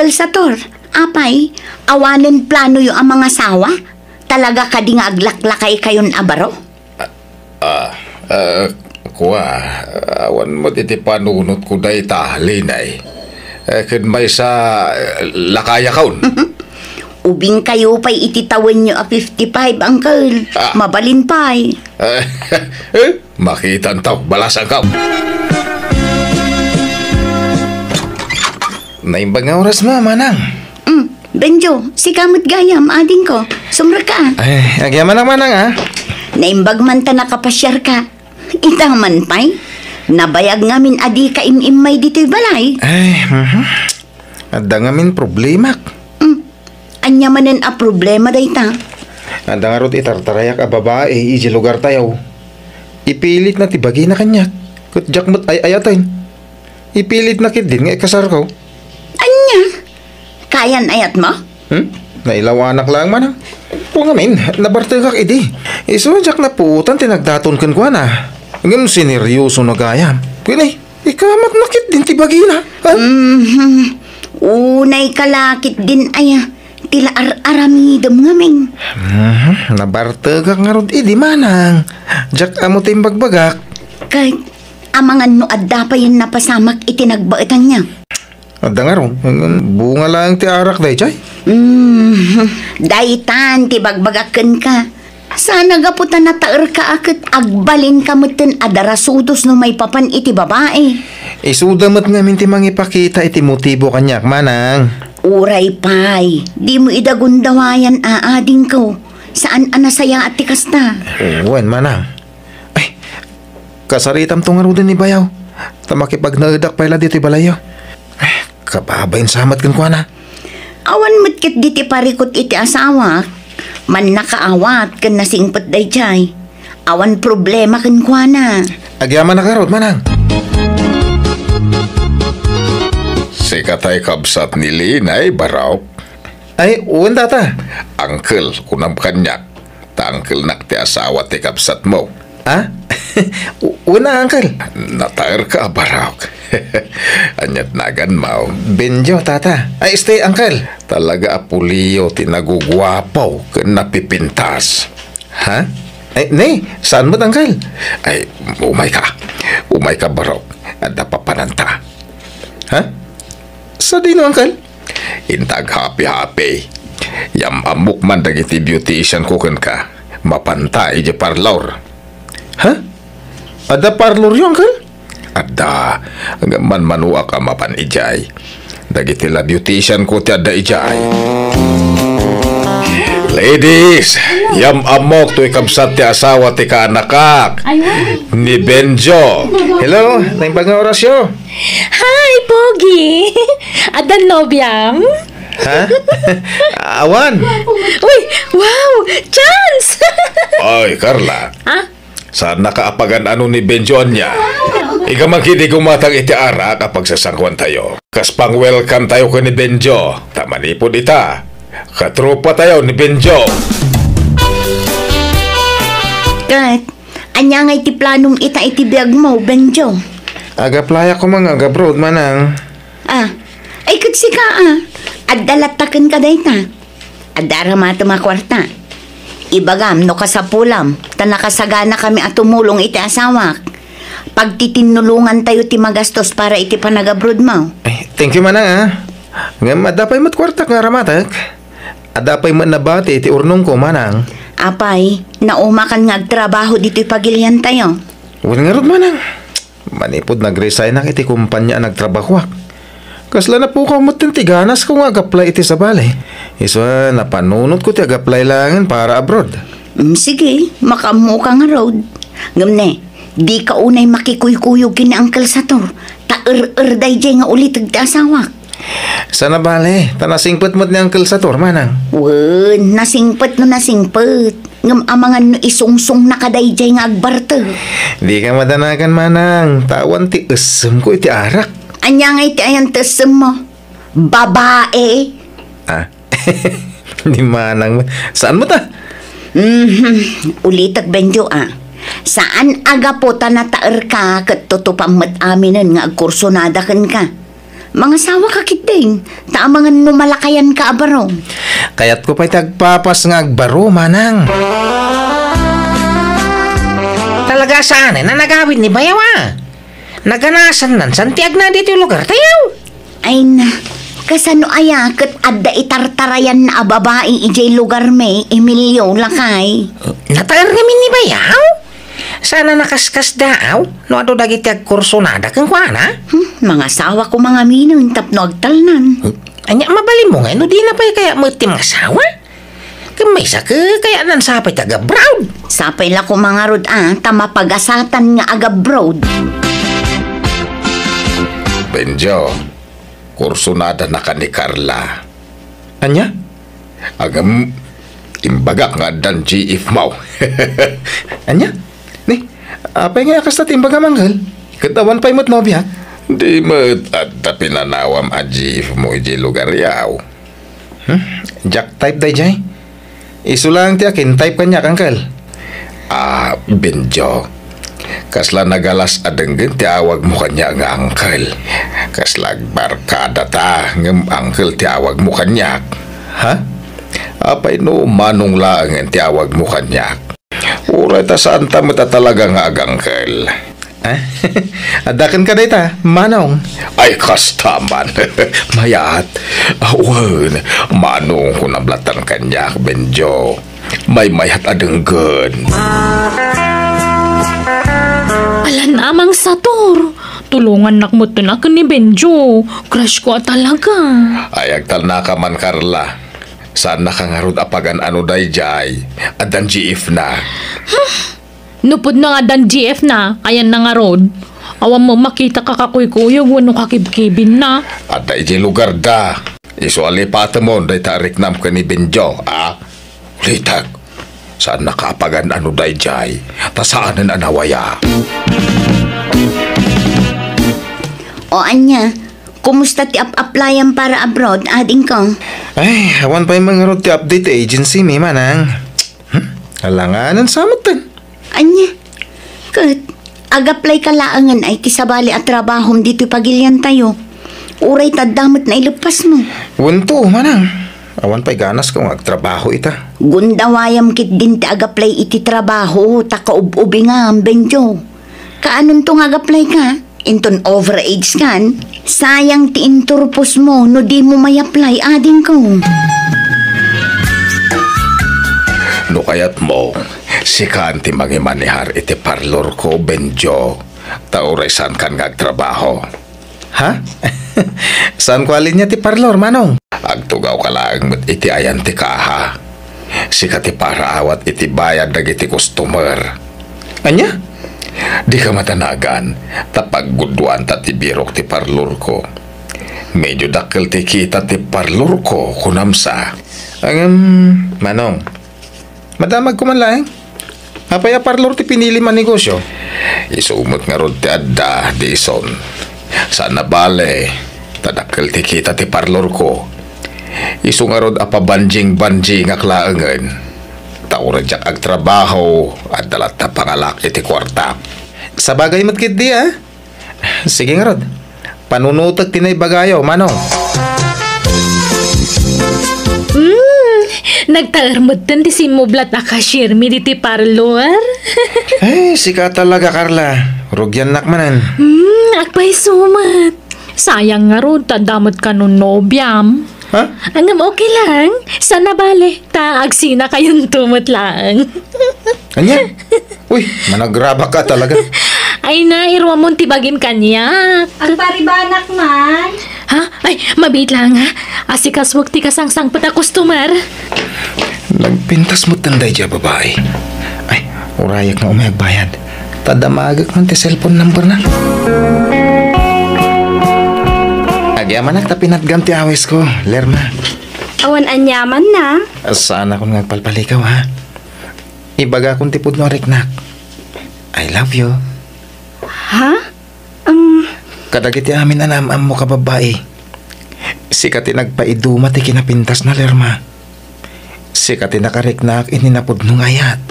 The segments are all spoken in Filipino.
Uncle Sator. Apay, awanen plano yung ang mga sawa? Talaga ka di nga aglaklakay kayon abaro? Kuha, awan mo diti panunot ko day tahalinay. Kid may sa lakaya kaun. Ubing kayo pa'y ititawan nyo a 55, Uncle. Mabalin pa'y. Makitan tao, balasan ka. Naimbag nga oras mo, manang. Benjo, si kamot gayam, ading ko. Sumra ka. Ay, agyaman ang manang, ha? Naimbag man ta nakapasyar ka. Itaman pa'y. Nabayag ngamin adi ka imimay dito'y balay. Ay, ada ngamin problema. Anya manen a problema day ta. Ada nga rot itartarayak a babae, iji lugar tayo. Ipilit na tibagi na kanya. Kutjak mo't ay ayatin. Ipilit na kit din nga ikasar ko. Anya? Kayan ayat mo? Nailaw anak lang manang. Kung amin, nabartagak idi. Isujak na putan tinagdaton kan ko na. Ganun sineryoso na gayam. Pinay, ikamat nakit din tibagi na. Unay kalakit din aya. Tila aramidam ngamin. Nabartagak nga rod idi manang. Jak amo tayong bagbagak. Kahit amangan no adda pa yun napasamak itinagbaitan niya. Ada nga ron, bunga lang ti arak day, chay. Daitan, ti bagbagaken ka. Sana gaputan na taer ka akit agbalin ka mutin adarasudos no may papan iti babae. Isudamat nga minti mangipakita iti motibo kanyak, manang. Uray pay, di mo idagundawayan aading ko. Saan anasaya at tikasta? Uwan, manang. Ay, kasaritam to nga ro din ni Bayaw. Tamakipag naadak pala dito balayo. Kababayin samat kan kwa na. Awan matkit diti parikot iti asawa. Man nakaawat kan nasingpet day chay. Awan problema kan kwa na. Agyaman na karot, manang. Si katay kabsat ni Linay, baraw. Ay, uwan tata. Uncle, kunam kanyak. Ta uncle nak ti asawa ti kabsat mo. Ha? Una, uncle. Nataer ka, baraw. Anyat nagan mau. Benjo, tata. Ay, stay, uncle. Talaga apuliyo tinagugwapaw ken napipintas. Ha? Ay, ne, saan mo't, uncle? Ay, umay ka, baraw. Ada papananta. Ha? Sa dino, uncle? Intag happy. Yam amok man dagiti beautician ko ka. Mapantay di parlor. Ha? Ada parlor yung, uncle? Ada. Man manua ka mapan ijay. Dagiti la beautician ko ti ada ijay. Ladies, yam amok to ikabsat ti asawa ti kaanakak. Ni Benjo. Hello, naimbag nga orasyo. Hi, Pogi. Adan nobyam? Ha? Awan. Uy, wow, chance! Oy, Carla. Ha? Saan nakaapagan ano ni Benjo niya? Ikamangkidi gumatang iti ara kapag sasangkwan tayo. Kas pang welcome tayo ko ni Benjo. Tamanipod ita. Katropa tayo ni Benjo. Kat, anya nga iti planong ita iti biyag mo, Benjo. Aga-playa ko mga aga-broad, manang. Ay katsi ka Adalataken ka day ta. Adara mata makwarta. Ibagam no kasapulam. Tanakasagana kami at tumulong iti asawak. Pagtitinulungan tayo ti magastos para iti panagabrood mo. Ay, thank you, manang, ha. Ngam, adapay mat kwartak nga ramatak. Adapay mat nabati iti urnong ko, manang. Apay, naumakan nga agtrabaho dito'y pagilian tayo. Wala nga rod, manang. Manipod nag-resign na iti kumpanya nagtrabahwak. Kasla na po ka mo tintiganas kung ag-apply iti sa balay. Iswa, napanunot ko ti ag-apply langin para abroad. Sige, makamu ka nga road. Ngamne, di ka unay makikuy-kuyog kini Uncle Sator. Ta-er-day jay nga ulit ag asawak. Sana bale, tanasingpet mo't ni Uncle Sator, manang. Wen, nasingpet no nasingpet. Ngam amangan no isungsong nakadayjay nga agbarte. Di ka madanagan, manang. Tawan ti esem ko iti arak. Anya nga iti ayan tesem mo. Babae. Di manang. Saan mo ta? Ulitak Benjo Saan aga po ta nataer ka kat tutupang mat aminin nga agkursonada kan ka? Mga sawa ka kiting. Ta mga numalakayan ka abaro. Kaya't ko pa'y tagpapas nga agbaro, manang. Talaga saan na nagawid ni Bayawa? Naganasan nan santiag na dito yung lugar tayaw. Ay na, kasano aya kat adda itartarayan na babae ijay lugar may Emilio lakay. Nataer namin ni Bayaw? Sana nakaskas daaw, no ato dagiti agkurso na kang kuana? Mga sawa ko mga minong tapno agtalnan. Anya mabalin mo nga, no di na pa'y kaya mutim nga sawa? Kamay sa kaya nan sapay taga brown. Sapay la ko mga rod tama pagasatan nga aga broad. Benjo, kursunada na ka ni Carla. Anya? Agam, imbagak nga dan GF mau. Anya? Ni, apay nga akas na timbaga manggal? Katawan pa'y mo't nobya? Di mo't at pinanawam a GF mo iji lugar yaw. Jack type day jay? Isu lang ti akin, type kanya kangkal. Benjo, kasla nagalas adenggen ti awag mo kanya nga angkel. Kasla barkada ta ngem angkel ti awag mo kanyak. Ha? Apay no manong laangen ti awag mo kanyak. Uray ta saan ta mata talaga nga agangkel. Adakan ka data, manong. Ay kastaman. Mayat. Awan, manong ko nablatan kanyak, Benjo. May mayat adenggen. Ala namang Sator. Tulungan nakmut na ka ni Benjo. Crush ko talaga. Ayag tal na ka man, Carla. Saan nakangarod apagan ano day jay. Adan GF na. Nupod na nga dan GF na. Ayan na nga rod. Awan mo makita ka kakuy-kuyog. Wano kakibkibin na. At day jay lugar da. Isuali pata mo day tarik nam ka ni Benjo. Litag. Saan nakaapagan ano day jay. Ta saanan anawaya. O anya, kumusta ti applyan para abroad ading ko? Ay, awan pa yung mga road ti update agency, may manang. Alanganan sa matan. Anya, kat, agaplay ka laangan ay tisabali at trabahom dito pagilyan tayo. Uray tadamot na ilupas mo. Wento, manang. Awan pa'y ganas kung agtrabaho ita. Gundawayam kit din ti agaplay iti trabaho, takaub-ubi nga ang Benjo. Kaanon tong agaplay ka? Inton overage kan? Sayang ti inturpos mo, no di mo may apply ading ko. No kayat mo, si Kanti mangimanihar iti parlor ko, Benjo. Tauray saan kan ngagtrabaho. Ha? Saan ko alin niya ti parlor, manong? Agtugaw ka lang met iti ayan ti kaha. Sika ti para awat iti bayad dagiti customer. Anya? Di ka matanagan, tapag guduan ta ti birok ti parlor ko. Medyo dakkel ti kita ti parlor ko kunamsa. Manong, madamag ko man lang. Apaya parlor ti pinili man negosyo. Isumot nga rod ti adda, di ison. Sana bale, tadakkel ti kita ti parlor ko. Isu nga rod apabanjing-banjing aklaangan. Tauradyak agtrabaho at dalat na pangalak iti kwarta. Sa bagay matkit di Sige nga rod. Panunutag tinay bagayaw, manong. Nagtaarmod tan ti simublat na cashier mi diti parlor. Ay, sika talaga, Carla. Rugyan nakmanan. Akpay sumat. Sayang nga ron, tadamot ka nun nobyam. Ha? Angam okay lang. Sana bale, taagsina kayong tumot lang. Anya? Uy, managraba ka talaga. Ay na, irwa mo tibagim kanya. Ang paribanak man. Ha? Ay, mabit lang ha. Asikas wag ti kasangsang pata customer. Nagpintas mo tanday dya, babae. Ay, urayak na umayagbayad. Tadamagak man ti cellphone number na. Agyaman ak tapinatgam ti awis ko, Lerma. Awan anyaman na. Saan ako nagpalpalikaw, ha? Ibaga akong tipod no riknak. I love you. Ha? Kadagiti amin anamam mo ka, babae. Sikati nagpaiduma ti kinapintas na, Lerma. Sikati nakariknak ininapod nung ayat.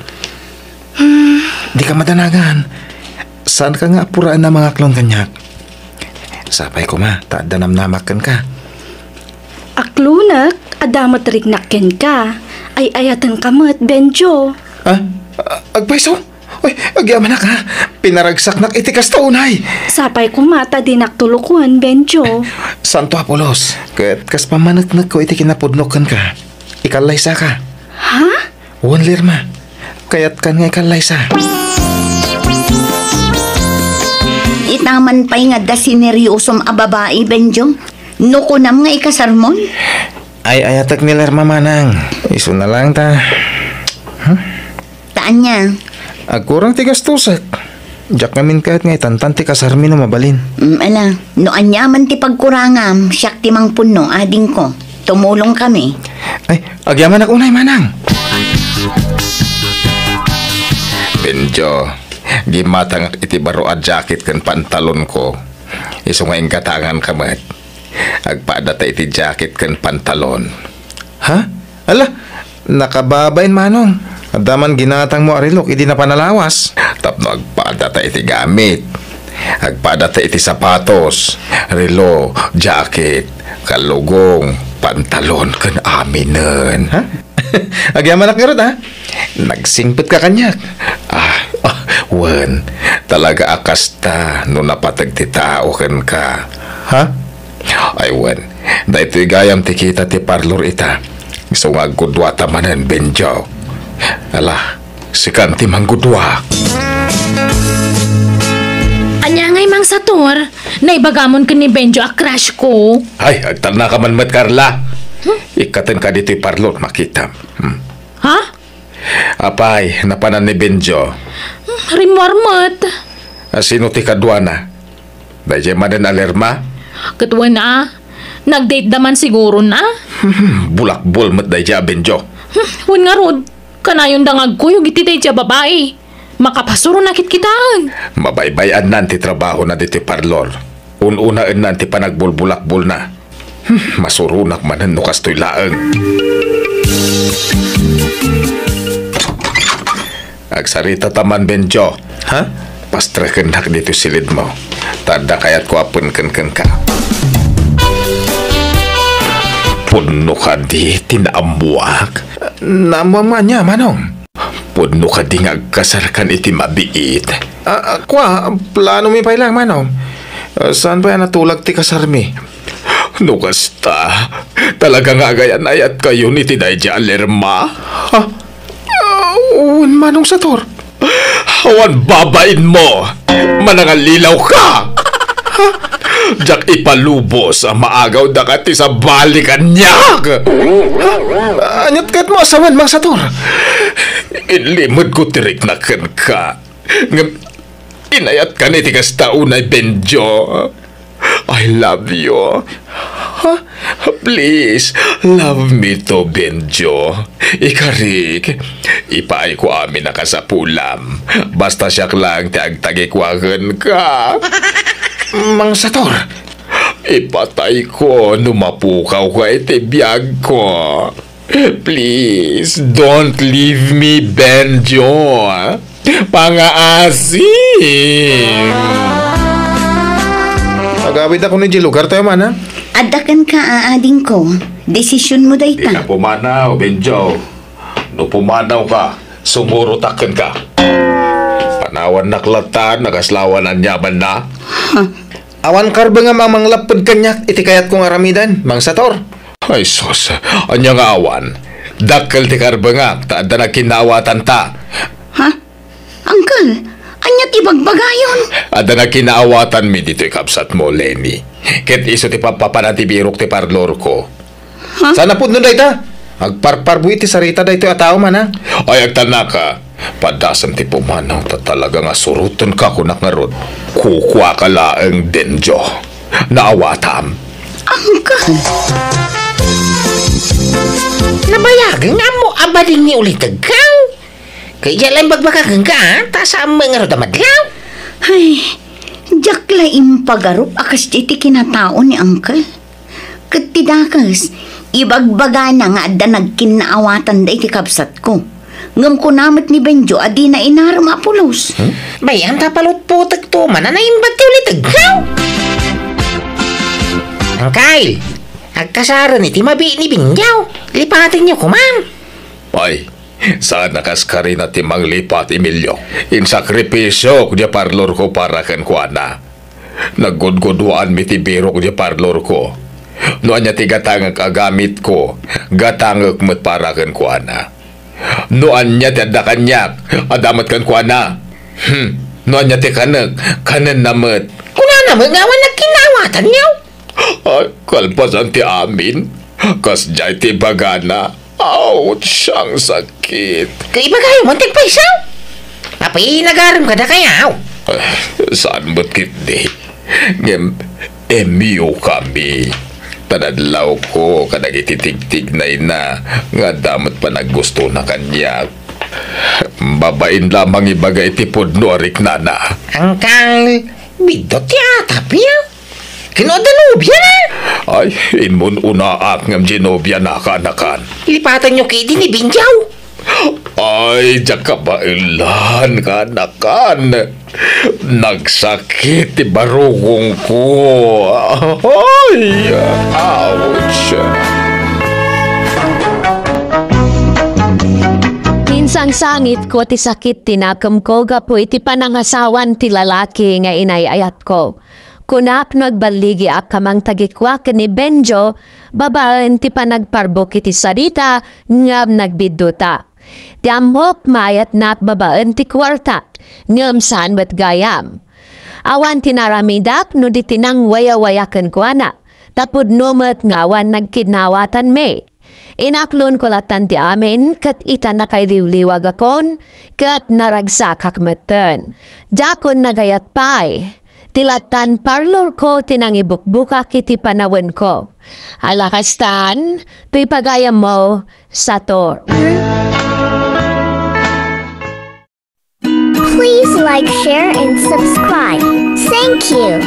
Di ka madanagan. Saan ka nga apuraan na mga klong kanyak? Sapay ko ma, tadanam namakan ka. Aklunak, adamat rignakken ka. Ay ayatan kamat, Benjo. Agpaiso? Uy, agyaman na ka. Pinaragsak nak itikas taunay. Sapay ko mata dinakulukuan, Benjo. Santo Apolos, ket kas pamanagnak ko iti kinapudnokan ka. Ikalaysa ka. Ha? Wan lirma, kayat kan nga ikalaysa. Itaman pa'y nga da sineryosom a babae, Benjo. Nukunam nga ikasarmon. Ay ayatak ni lirma manang. Iso na lang ta. Taan niya. Agkurang tigas tusak. Diyak ngamin kahit nga itantan ti kasarmi no mabalin. Ala, no anyaman ti pagkurangam, siyak ti mang puno, ading ko. Tumulong kami. Ay, agyaman ako unay manang. Benjo, gimatang iti baro a jacket kan pantalon ko. Iso nga ingkatangan kamat. Agpadata iti jacket kan pantalon. Ha? Ala, nakababain manong. Adaman ginatang mo arilok, hindi na panalawas. Tapno agpadata iti gamit. Agpadata iti sapatos, relo, jacket, kalugong, pantalon kan aminen. Ha? Agyaman akirot ha? Nagsingpit ka kanyak. Wan, talaga akasta no napatag ti tao kan ka. Ha? Ay wan, da ito'y gayam ti kita ti parlor ita. Gusto nga gudwata manan, Benjo. Ala, si Kanti manggudwa. Anya ngay mang sator, naibagamon ka ni Benjo a crush ko. Ay, agtana ka man mat, Carla. Ikatan ka dito'y parlor, makita. Ha? Apay, napanan ni Benjo. Rimwarmat. Sino ti kadwana? Dahil madan alerma? Katwa na, nag-date daman siguro na. Bulakbol mat dahil Benjo. Wan nga rod, kanayon dangag ko yung ititay siya babae. Makapasuro nakit kitaan. Mabaybayan nanti trabaho na dito'y parlor. Ununaan nanti panagbulbulakbol na. Masurunak manan no kastoy laeng. Agsarita taman, Benjo. Ha? Pastreken nak dito silid mo. Tada kayat ko apun kan ka. Puno ka di tinaamuak. Namuama niya, manong. Puno ka di ngagkasarkan iti mabiit. Kwa, plano mi pa ilang, manong. Saan pa yan natulag ti kasarmi? No kasta, talaga nga gayan ayat kayo ni Tinayja Alerma. Ha? Manong sator. Hawan babain mo! Manangalilaw ka! Diyak ipalubos ang maagaw dakati sa balikan niya! Anyat kahit mo asawan, mang sator. Ilimod ko tirik na ka. Inayat ka ni tigas taunay, Benjo. I love you. Please, love me to, Benjo. Ikarik, ipaay ko amin na kasapulam. Basta siyak lang tiagtagikwagan ka. Mang sator. Ipatay ko, numapukaw ka iti biyag ko. Please, don't leave me, Benjo. Pangaasim. Agawid ako ni lugar tayo man, ha? Adakan ka, aading ko. Desisyon mo day ta. Ina pumanaw, Benjo. No pumanaw ka, sumurutakan ka. Panawan naklatan, nagaslawan ang yaman na. Awan karba nga mang lapad kanyak, iti kayat kong aramidan, mang sator. Ay sos, anya nga awan. Dakkel ti karba nga, taada na kinawatan ta. Ha? Uncle, anyat ibagbagayon. Ada na kinaawatan mi dito ikapsat mo, Lenny. Ket iso ti papapanatibirok ti parlor ko. Ha? Sana po nun ta. Agparparbuit ti sarita da ito ataw man, ha? Ay, agtana ka. Padasam ti pumanaw ta talaga nga surutan ka kunak nga rod. Kukwa ka laeng, Benjo. Naawatam. Uncle. Nabayagan nga mo abading ni ulit agaw. Kaya lang bagbakagan ka, ha? Tasaan mo nga ro damadlaw. Ay, jak laing pagarup akas iti kinatao ni Uncle. Katidakas, ibagbaga na nga adda nagkinaawatan da iti kapsat ko. Ngam ko namit ni Benjo adi na inaram apulos. Bayan tapalot po tagto, mananayin ba't ulit agaw? Ang Kyle, agkasaran iti mabi ni Bingyaw. Lipatin niyo ko, ma'am. Ay, saan nakas ka rin at timang lipat, Emilio? Insakripisyo kaya parlor ko para kan kuana. Naggudguduan mi ti biro kaya parlor ko. Noan niya ti gatangag agamit ko, gatangag mo't para kan kuana. Noan niya ti adakanyak, adamat kan kuana. Noan niya ti kanag, kanan namat. Kuna naman nga nagkinawatan niyo. Ay, kalpasan ti amin. Kas jay ti bagana. Ouch, ang sakit. Kaya iba kayo, muntik pa isaw. Napinagaram ka na kayaw. Saan mo't kiti? Ngem, emiyo kami. Tanadlaw ko kanag ititigtig na ina. Nga damat pa naggusto na kanya. Babain lamang ibagay tipod no arik nana. Ang Kyle, bidot yata piyaw. Kinodanubya na. Ay, inmun unaak ngam ginobya na kanakan. Ilipatan niyo kay ni Bingyaw. Ay, diyak ka ba ilan kanakan? Nagsakit ti barugong ko. Ay, ouch. Minsang sangit ko ti sakit tinakam ko gapo iti panangasawan ti lalaki nga inayayat ko. Kunak nagbaligi ak kamang tagikwak ni Benjo, babaen ti panagparbok iti sarita ngam nagbiduta. Ti amhok mayat nak babaen ti kwarta, ngam saan bet gayam. Awan tinaramidak no di tinang waya-wayakan ko anak, tapod numet ngawan nagkidnawatan me. Inaklon ko latan ti amin, kat ita na kay liwliwag akon, kat naragsak hakmeten. Dakon nagayat pay. Tilatan parlor ko tinangibukbuka kiti panawen ko. Alakastan, tuy pagayam mo sa tor. Please like, share, and subscribe. Thank you.